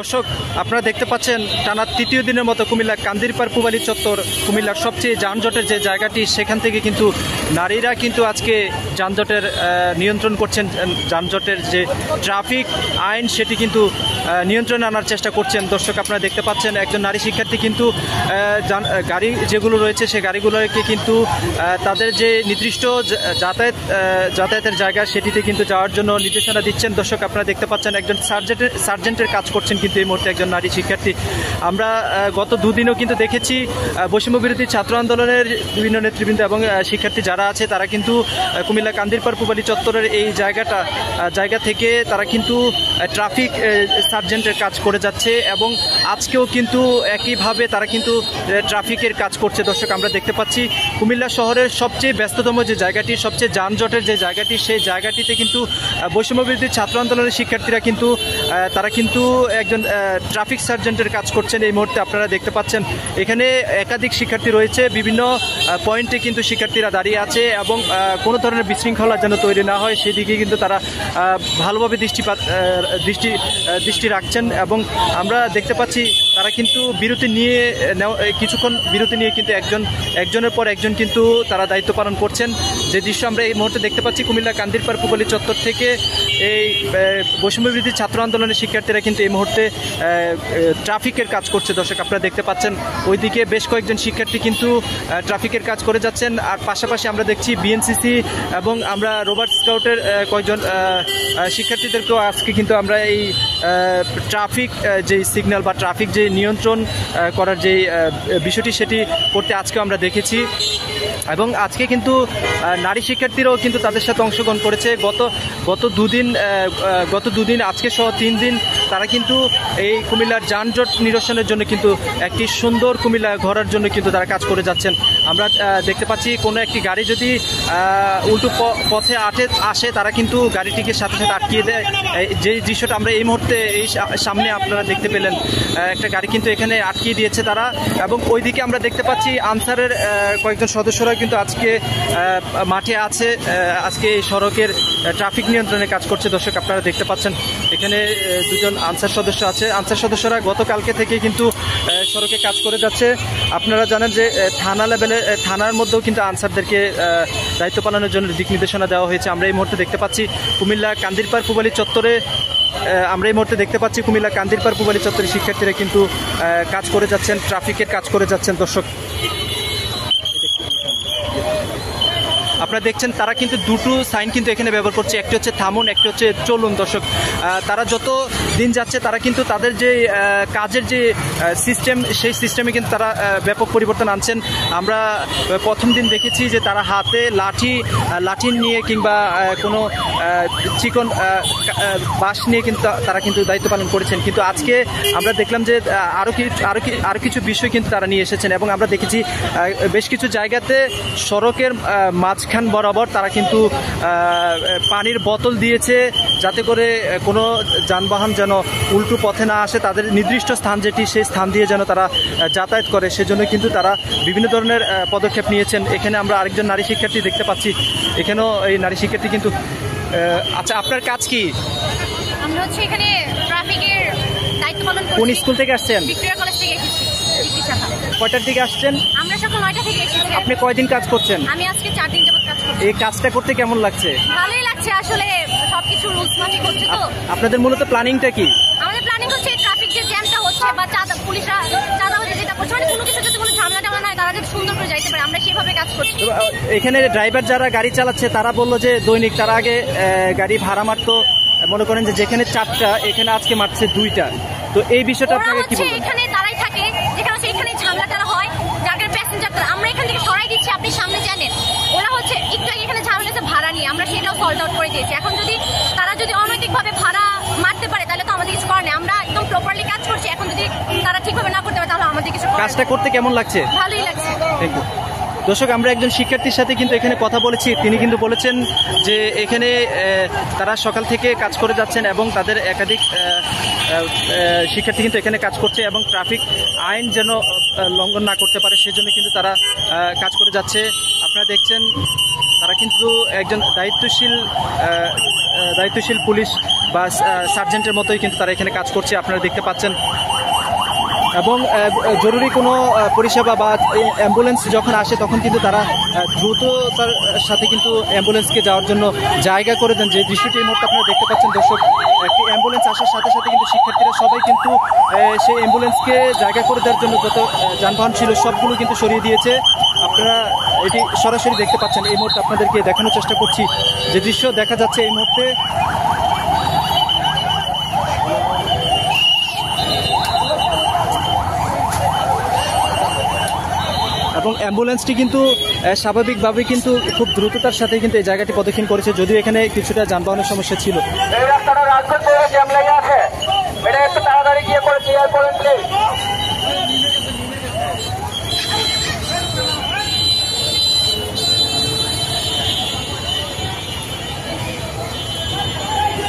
দর্শক আপনারা দেখতে পাচ্ছেন টানা তৃতীয় দিনের মতো কুমিল্লা কান্দিরপাড় পূবালী চত্বর কুমিল্লার সবচেয়ে যানজটের যে জায়গাটি সেখান থেকে কিন্তু নারীরা কিন্তু আজকে যানজটের নিয়ন্ত্রণ করছেন। যানজটের যে ট্রাফিক আইন সেটি কিন্তু নিয়ন্ত্রণে আনার চেষ্টা করছেন। দর্শক আপনারা দেখতে পাচ্ছেন একজন নারী শিক্ষার্থী কিন্তু গাড়ি যেগুলো রয়েছে সেই গাড়িগুলোকে কিন্তু তাদের যে নির্দিষ্ট যাতায়াতের জায়গা সেটিতে কিন্তু যাওয়ার জন্য নির্দেশনা দিচ্ছেন। দর্শক আপনারা দেখতে পাচ্ছেন একজন সার্জেন্টের কাজ করছেন কিন্তু এই মুহূর্তে একজন নারী শিক্ষার্থী। আমরা গত দুদিনও কিন্তু দেখেছি বৈষম্য বিরোধী ছাত্র আন্দোলনের বিভিন্ন নেতৃবৃন্দ এবং শিক্ষার্থী যারা আছে তারা কিন্তু কুমিল্লা কান্দিরপাড় পূবালী চত্বরের এই জায়গা থেকে তারা কিন্তু ট্রাফিক সার্জেন্টের কাজ করে যাচ্ছে এবং আজকেও কিন্তু একইভাবে তারা কিন্তু ট্রাফিকের কাজ করছে। দর্শক আমরা দেখতে পাচ্ছি কুমিল্লা শহরের সবচেয়ে ব্যস্ততম যে জায়গাটি, সবচেয়ে যানজটের যে জায়গাটি, সেই জায়গাটিতে কিন্তু বৈষম্য বিরোধী ছাত্র আন্দোলনের শিক্ষার্থীরা কিন্তু তারা কিন্তু একজন ট্রাফিক সার্জেন্টের কাজ করছেন এই মুহূর্তে। আপনারা দেখতে পাচ্ছেন এখানে একাধিক শিক্ষার্থী রয়েছে, বিভিন্ন পয়েন্টে কিন্তু শিক্ষার্থীরা দাঁড়িয়ে আছে এবং কোনো ধরনের বিশৃঙ্খলা যেন তৈরি না হয় সেদিকে কিন্তু তারা ভালোভাবে দৃষ্টি রাখছেন। এবং আমরা দেখতে পাচ্ছি তারা কিন্তু কিছুক্ষণ বিরতি নিয়ে কিন্তু একজনের পর একজন কিন্তু তারা দায়িত্ব পালন করছেন। যে দৃশ্য আমরা এই মুহূর্তে দেখতে পাচ্ছি কুমিল্লা কান্দিরপাড় পূবালী চত্বর থেকে এই বৈষম্য বিরোধী ছাত্র আন্দোলনের শিক্ষার্থীরা কিন্তু এই মুহূর্তে ট্রাফিকের কাজ করছে। দর্শক আপনারা দেখতে পাচ্ছেন ওইদিকে বেশ কয়েকজন শিক্ষার্থী কিন্তু ট্রাফিকের কাজ করে যাচ্ছেন। আর পাশাপাশি আমরা দেখছি বিএনসিসি এবং আমরা রোভার স্কাউটের কয়েকজন শিক্ষার্থীদেরকেও আজকে কিন্তু আমরা এই ট্রাফিক যে সিগন্যাল বা ট্রাফিক যে নিয়ন্ত্রণ করার যে বিষয়টি সেটি করতে আজকেও আমরা দেখেছি। এবং আজকে কিন্তু নারী শিক্ষার্থীরাও কিন্তু তাদের সাথে অংশগ্রহণ করেছে। গত দুদিন আজকে সহ 3 দিন তারা কিন্তু এই কুমিল্লার যানজট নিরসনের জন্য কিন্তু একটি সুন্দর কুমিল্লা গড়ার জন্য কিন্তু তারা কাজ করে যাচ্ছেন। আমরা দেখতে পাচ্ছি কোনো একটি গাড়ি যদি উল্টো পথে আসে তারা কিন্তু গাড়িটিকে সাথে সাথে আটকিয়ে দেয়। যে দৃশ্যটা আমরা এই মুহূর্তে এই সামনে আপনারা দেখতে পেলেন, একটা গাড়ি কিন্তু এখানে আটকিয়ে দিয়েছে তারা। এবং ওইদিকে আমরা দেখতে পাচ্ছি আনসারের কয়েকজন সদস্যরা কিন্তু আজকে মাঠে আছে, আজকে এই সড়কের ট্রাফিক নিয়ন্ত্রণে কাজ করছে। দর্শক আপনারা দেখতে পাচ্ছেন এখানে দুজন আনসার সদস্য আছে। আনসার সদস্যরা গতকালকে থেকে কিন্তু সড়কে কাজ করে যাচ্ছে। আপনারা জানেন যে থানার মধ্যেও কিন্তু আনসারদেরকে দায়িত্ব পালনের জন্য দিক নির্দেশনা দেওয়া হয়েছে। আমরা এই মুহূর্তে দেখতে পাচ্ছি কুমিল্লা কান্দিরপাড় পূবালী চত্বরে শিক্ষার্থীরা কিন্তু কাজ করে যাচ্ছেন, ট্রাফিকের কাজ করে যাচ্ছেন। দর্শক আপনারা দেখছেন তারা কিন্তু দুটো সাইন কিন্তু এখানে ব্যবহার করছে, একটি হচ্ছে থামুন, একটি হচ্ছে চলুন। দর্শক তারা যত দিন যাচ্ছে তারা কিন্তু তাদের যে কাজের যে সিস্টেম সেই সিস্টেমে কিন্তু তারা ব্যাপক পরিবর্তন আনছেন। আমরা প্রথম দিন দেখেছি যে তারা হাতে লাঠি নিয়ে কিংবা কোনো চিকন বাঁশ নিয়ে কিন্তু তারা কিন্তু দায়িত্ব পালন করেছেন, কিন্তু আজকে আমরা দেখলাম যে আরও কিছু বিষয় কিন্তু তারা নিয়ে এসেছেন। এবং আমরা দেখেছি বেশ কিছু জায়গাতে সড়কের মাঝখান বরাবর তারা কিন্তু পানির বোতল দিয়েছে যাতে করে কোনো যানবাহন যেন উল্টো পথে না আসে, তাদের নির্দিষ্ট স্থান যেটি সেই স্থান দিয়ে যেন তারা যাতায়াত করে, সেজন্য কিন্তু তারা বিভিন্ন ধরনের পদক্ষেপ নিয়েছেন। এখানে আমরা আরেকজন নারী শিক্ষার্থী দেখতে পাচ্ছি, এখানেও এই নারী শিক্ষার্থী কিন্তু আচ্ছা আপনার কাজ কি? আমরা হচ্ছে এখানে ট্রাফিকের দায়িত্ব পালন করছি। কোন স্কুল থেকে আসছেন? ভিক্টোরিয়া কলেজ থেকে এসেছি, ডিগ্রি শাখা। কয়টার দিকে আসছেন? আমরা সকাল 9টা থেকে এসেছি। আপনি কয়দিন কাজ করছেন? আমি আজকে 4 দিন যাবত কাজ করছি। এই কাজটা করতে কেমন লাগছে? ভালোই লাগছে, আসলে সবকিছু রুলস মাফিক হচ্ছে তো। আপনাদের মূলত প্ল্যানিংটা কি? আমাদের প্ল্যানিং হচ্ছে ট্রাফিক যে জ্যামটা হচ্ছে বা পুলিশরা চাঁদাবাজি যেটা করছে, মানে কোনো কিছু যদি কোনো ঝামেলা টামেলা হয় তারা যদি সুন্দর করে যাইতে পারে, আমরা সেভাবে কাজ করছি। এখানে ড্রাইভার যারা গাড়ি চালাচ্ছে তারা বললো যে দৈনিক তারা আগে গাড়ি ভাড়া মারতো, মনে করেন যে যেখানে 4টা এখানে আজকে মারছে 2টা। তো এই বিষয়টা আপনাকে কি বলবেন? এখানে তারাই থাকে যেখানে এখানে ঝামেলা টালা হয়, যাদের প্যাসেঞ্জার আমরা এখান থেকে সরাই দিচ্ছি, আপনি সামনে জানেন। ওরা হচ্ছে একটু আগে এখানে ঝামেলা ভাড়া নিয়ে, আমরা সেটাও সল্ট আউট করে দিয়েছি। এখন যদি তারা অনৈতিকভাবে ভাড়া মারতে পারে তাহলে তো আমাদের কিছু করার নেই, আমরা একদম প্রপারলি কাজ করছি। এখন যদি তারা ঠিকভাবে না করতে পারে তাহলে আমাদের কিছু করার নেই। কাজটা করতে কেমন লাগছে? ভালোই লাগছে। Thank you. দর্শক আমরা একজন শিক্ষার্থীর সাথে কিন্তু এখানে কথা বলেছি, তিনি কিন্তু বলেছেন যে এখানে তারা সকাল থেকে কাজ করে যাচ্ছেন এবং তাদের একাধিক শিক্ষার্থী কিন্তু এখানে কাজ করছে এবং ট্রাফিক আইন যেন লঙ্ঘন না করতে পারে সেজন্য কিন্তু তারা কাজ করে যাচ্ছে। আপনারা দেখছেন তারা কিন্তু একজন দায়িত্বশীল দায়িত্বশীল পুলিশ বা সার্জেন্টের মতোই কিন্তু তারা এখানে কাজ করছে, আপনারা দেখতে পাচ্ছেন। এবং জরুরি কোনো পরিষেবা বা অ্যাম্বুলেন্স যখন আসে তখন কিন্তু তারা দ্রুততার সাথে কিন্তু অ্যাম্বুলেন্সকে যাওয়ার জন্য জায়গা করে দেন। যে দৃশ্যটি এই মুহূর্তে আপনারা দেখতে পাচ্ছেন দর্শক, একটি অ্যাম্বুলেন্স আসার সাথে সাথে কিন্তু শিক্ষার্থীরা সবাই কিন্তু সেই অ্যাম্বুলেন্সকে জায়গা করে দেওয়ার জন্য যত যানবাহন ছিল সবগুলো কিন্তু সরিয়ে দিয়েছে। আপনারা এটি সরাসরি দেখতে পাচ্ছেন। এই মুহূর্তে আপনাদেরকে দেখানোর চেষ্টা করছি যে দৃশ্য দেখা যাচ্ছে এই মুহূর্তে। এবং অ্যাম্বুলেন্সটি কিন্তু স্বাভাবিকভাবে কিন্তু খুব দ্রুততার সাথে কিন্তু এই জায়গাটি প্রদক্ষিণ করেছে, যদিও এখানে কিছুটা যানবাহনের সমস্যা ছিল। এই রাস্তাটা রাজপথ পৌর জ্যাম লেগে আছে, এটা একটু তাড়াতাড়ি গিয়ে করে ক্লিয়ার করেন প্লিজ।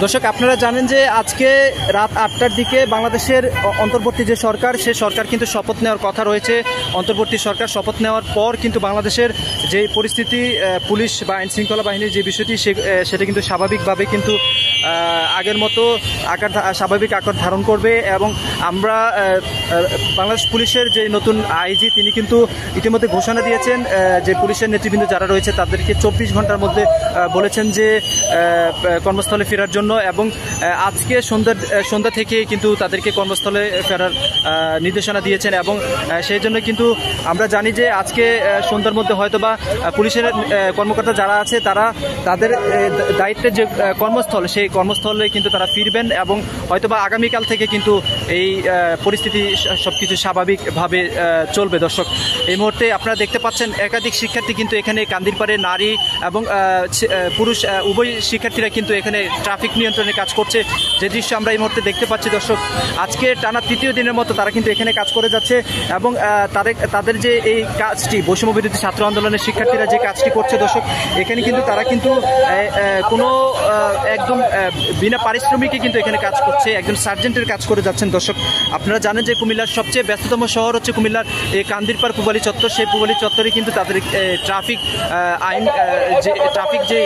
দর্শক, আপনারা জানেন যে আজকে রাত 8টার দিকে বাংলাদেশের অন্তর্বর্তী যে সরকার, সে সরকার কিন্তু শপথ নেওয়ার কথা রয়েছে। অন্তর্বর্তী সরকার শপথ নেওয়ার পর কিন্তু বাংলাদেশের যে পরিস্থিতি, পুলিশ বা আইন শৃঙ্খলা বাহিনীর যে বিষয়টি সেটা কিন্তু স্বাভাবিকভাবে কিন্তু আগের মতো স্বাভাবিক আকার ধারণ করবে। এবং আমরা বাংলাদেশ পুলিশের যে নতুন আইজি, তিনি কিন্তু ইতিমধ্যে ঘোষণা দিয়েছেন যে পুলিশের নেতৃবৃন্দ যারা রয়েছে তাদেরকে 24 ঘন্টার মধ্যে বলেছেন যে কর্মস্থলে ফেরার জন্য। এবং আজকে সন্ধ্যা থেকে কিন্তু তাদেরকে কর্মস্থলে ফেরার নির্দেশনা দিয়েছেন। এবং সেই জন্য কিন্তু আমরা জানি যে আজকে সন্ধ্যার মধ্যে হয়তোবা পুলিশের কর্মকর্তা যারা আছে তারা তাদের দায়িত্বের যে কর্মস্থল, সেই কর্মস্থলে কিন্তু তারা ফিরবেন। এবং হয়তোবা আগামীকাল থেকে কিন্তু এই পরিস্থিতি সবকিছু স্বাভাবিকভাবে চলবে। দর্শক, এই মুহূর্তে আপনারা দেখতে পাচ্ছেন একাধিক শিক্ষার্থী কিন্তু এখানে কান্দিরপাড়ে নারী এবং পুরুষ উভয় শিক্ষার্থীরা কিন্তু এখানে ট্রাফিক নিয়ন্ত্রণে কাজ করছে, যে দৃশ্য আমরা এই মুহূর্তে দেখতে পাচ্ছি। দর্শক, আজকে টানা 3য় দিনের মতো তারা কিন্তু এখানে কাজ করে যাচ্ছে। এবং তাদের যে এই কাজটি, বৈষম্য বিরোধী ছাত্র আন্দোলনের শিক্ষার্থীরা যে কাজটি করছে দর্শক, এখানে কিন্তু তারা কিন্তু কোনো একদম বিনা পারিশ্রমিকে কিন্তু এখানে কাজ করছে, একজন সার্জেন্টের কাজ করে যাচ্ছেন। দর্শক, আপনারা জানেন যে কুমিল্লার সবচেয়ে ব্যস্ততম শহর হচ্ছে কুমিল্লার এই কান্দিরপাড় পূবালী চত্বর। সেই পূবালী চত্বরে কিন্তু তাদের ট্রাফিক আইন, যে ট্রাফিক যে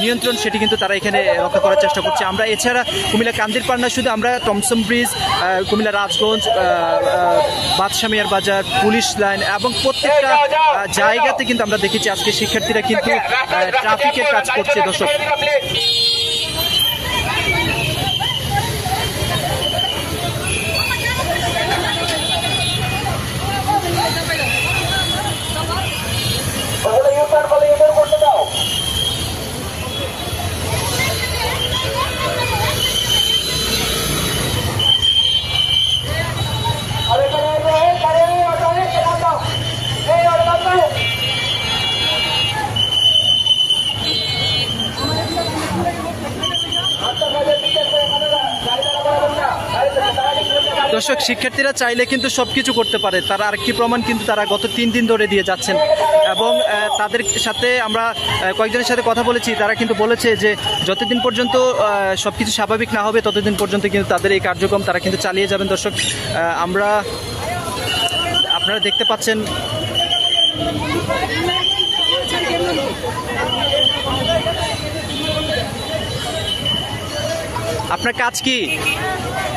নিয়ন্ত্রণ, সেটি কিন্তু তারা এখানে রক্ষা করার চেষ্টা করছে। আমরা এছাড়া কুমিল্লা কান্দিরপাড় না, শুধু আমরা টমসম ব্রিজ, কুমিল্লা রাজগঞ্জ, বাদশা মিয়ার বাজার, পুলিশ লাইন এবং প্রত্যেকটা জায়গাতে কিন্তু আমরা দেখেছি আজকে শিক্ষার্থীরা কিন্তু ট্রাফিকের কাজ করছে। দর্শক, দর্শক, শিক্ষার্থীরা চাইলে কিন্তু সবকিছু করতে পারে, তারা আরেকটি প্রমাণ কিন্তু তারা গত 3 দিন ধরে দিয়ে যাচ্ছেন। এবং তাদের সাথে আমরা কয়েকজনের সাথে কথা বলেছি, তারা কিন্তু বলেছে যে যতদিন পর্যন্ত সবকিছু স্বাভাবিক না হবে ততদিন পর্যন্ত কিন্তু তাদের এই কার্যক্রম তারা কিন্তু চালিয়ে যাবেন। দর্শক, আপনারা দেখতে পাচ্ছেন আপনার কাজ কি?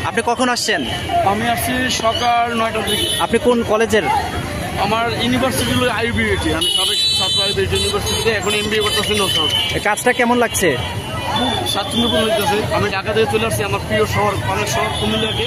আপনি কখন আসছেন? আমি আসছি সকাল 9টার দিকে। আপনি কোন কলেজের? আমার ইউনিভার্সিটি হলো আইবিএটি, আমি সাবেক ছাত্র আইবিএটি ইউনিভার্সিটিতে, এখন এমবিএ করতেছি নৌসাদ। কাজটা কেমন লাগছে? খুব স্বাচ্ছন্দ্যপূর্ণ হইতেছে। আমি ঢাকা থেকে চলে আসছি আমার প্রিয় শহর, অনেক শহর কুমিল্লাকে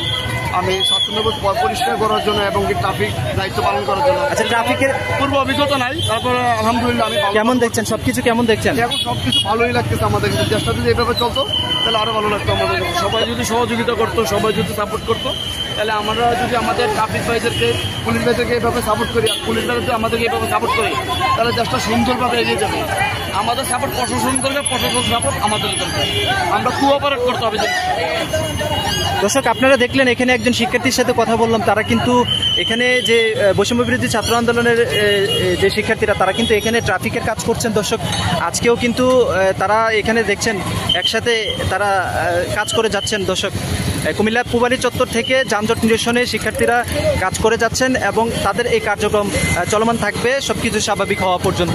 আমি স্বাচ্ছন্দ্যবোধ পরিষ্কার করার জন্য এবং ট্রাফিক দায়িত্ব পালন করার জন্য। আচ্ছা, ট্রাফিকের পূর্ব অভিজ্ঞতা নাই, তারপরে আলহামদুলিল্লাহ আমি কেমন দেখছেন? সবকিছু কেমন দেখছেন? এখন সবকিছু ভালোই লাগতেছে আমাদের। চেষ্টা যদি এইভাবে চলতো তাহলে আরো ভালো লাগতো আমাদের। সবাই যদি সহযোগিতা করতো, সবাই যদি সাপোর্ট করতো, তাহলে আমরা যদি আমাদের ট্রাফিক ভাইদেরকে, পুলিশ ভাইদেরকে এইভাবে সাপোর্ট করি, আর পুলিশ ভাইদেরকে আমাদেরকে এইভাবে সাপোর্ট করি, তাহলে দেশটা সুন্দরভাবে এগিয়ে যাবে। আমাদের সাপোর্ট প্রশাসন করবে, প্রশাসন সাপোর্ট আমাদের করবে, আমরা কোঅপারেট করতে হবে। দর্শক, আপনারা দেখলেন এখানে একজন শিক্ষার্থীর সাথে কথা বললাম, তারা কিন্তু এখানে যে বৈষম্য বিরোধী ছাত্র আন্দোলনের যে শিক্ষার্থীরা, তারা কিন্তু এখানে ট্রাফিকের কাজ করছেন। দর্শক, আজকেও কিন্তু তারা এখানে দেখছেন একসাথে তারা কাজ করে যাচ্ছেন। দর্শক, কুমিল্লা পূবালী চত্বর থেকে যানজট নিরসনে শিক্ষার্থীরা কাজ করে যাচ্ছেন এবং তাদের এই কার্যক্রম চলমান থাকবে সবকিছু স্বাভাবিক হওয়া পর্যন্ত।